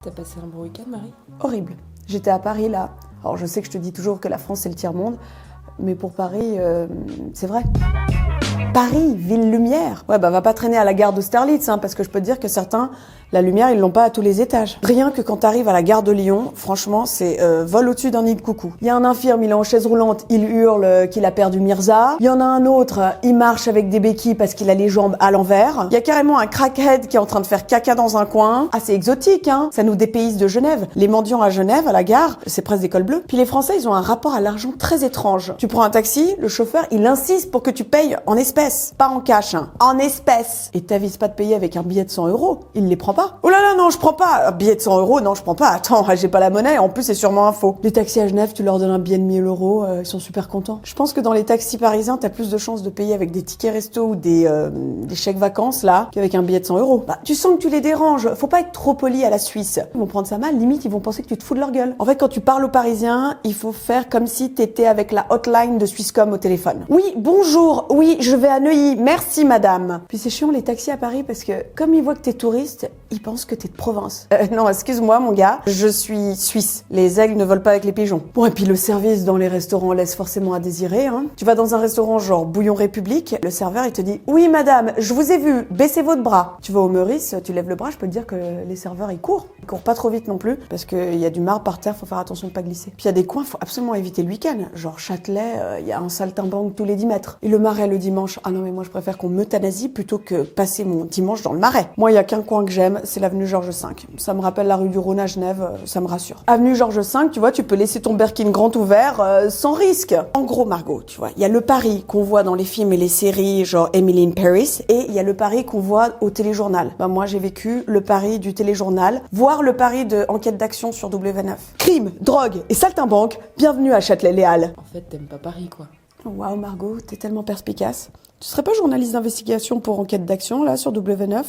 T'as passé un bon week-end, Marie? Horrible. J'étais à Paris, là. Alors, je sais que je te dis toujours que la France, c'est le tiers-monde, mais pour Paris, c'est vrai. Paris, ville lumière. Ouais, bah va pas traîner à la gare d'Austerlitz, hein, parce que je peux te dire que certains, la lumière, ils l'ont pas à tous les étages. Rien que quand t'arrives à la gare de Lyon, franchement, c'est vol au-dessus d'un nid de coucou. Il y a un infirme, il est en chaise roulante, il hurle qu'il a perdu Mirza. Il y en a un autre, il marche avec des béquilles parce qu'il a les jambes à l'envers. Il y a carrément un crackhead qui est en train de faire caca dans un coin. Ah, c'est exotique, hein. Ça nous dépayse de Genève. Les mendiants à Genève, à la gare, c'est presque des cols bleus. Puis les Français, ils ont un rapport à l'argent très étrange. Tu prends un taxi, le chauffeur, il insiste pour que tu payes en espèces. Pas en cash, hein. En espèces. Et t'avises pas de payer avec un billet de 100 €. Il les prend pas. Oh là là, non, je prends pas. Un billet de 100 €, non, je prends pas. Attends, j'ai pas la monnaie. En plus, c'est sûrement un faux. Les taxis à Genève, tu leur donnes un billet de 1000 €, ils sont super contents. Je pense que dans les taxis parisiens, t'as plus de chances de payer avec des tickets resto ou des chèques vacances, là, qu'avec un billet de 100 €. Bah, tu sens que tu les déranges. Faut pas être trop poli à la Suisse. Ils vont prendre ça mal. Limite, ils vont penser que tu te fous de leur gueule. En fait, quand tu parles aux Parisiens, il faut faire comme si t'étais avec la hotline de Swisscom au téléphone. Oui, bonjour. Oui, je vais à Neuilly. Merci, madame. Puis c'est chiant, les taxis à Paris, parce que comme ils voient que t'es touriste, ils pensent que t'es de province. Non, excuse-moi, mon gars. Je suis suisse. Les aigles ne volent pas avec les pigeons. Bon, et puis le service dans les restaurants laisse forcément à désirer, hein. Tu vas dans un restaurant genre Bouillon République, le serveur, il te dit « Oui, madame, je vous ai vu. Baissez votre bras. » Tu vas au Meurice, tu lèves le bras, je peux te dire que les serveurs, ils courent. Ils courent pas trop vite non plus, parce qu'il y a du marbre par terre, faut faire attention de pas glisser. Puis il y a des coins, faut absolument éviter le week-end. Genre Châtelet, il y a un saltimbanque tous les 10 mètres. Et le Marais le dimanche, ah non mais moi je préfère qu'on m'euthanasie plutôt que passer mon dimanche dans le Marais. Moi, il y a qu'un coin que j'aime, c'est l'avenue Georges V. Ça me rappelle la rue du Rhône à Genève, ça me rassure. Avenue Georges V, tu vois, tu peux laisser ton Birkin grand ouvert sans risque. En gros, Margot, tu vois, il y a le Paris qu'on voit dans les films et les séries, genre Emily in Paris, et il y a le Paris qu'on voit au téléjournal. Ben moi, j'ai vécu le Paris du téléjournal, voire le Paris de Enquête d'action sur W9. Crime, drogue et saltimbanque, bienvenue à Châtelet-Léal. En fait, t'aimes pas Paris, quoi. Waouh, Margot, t'es tellement perspicace. Tu serais pas journaliste d'investigation pour Enquête d'action, là, sur W9 ?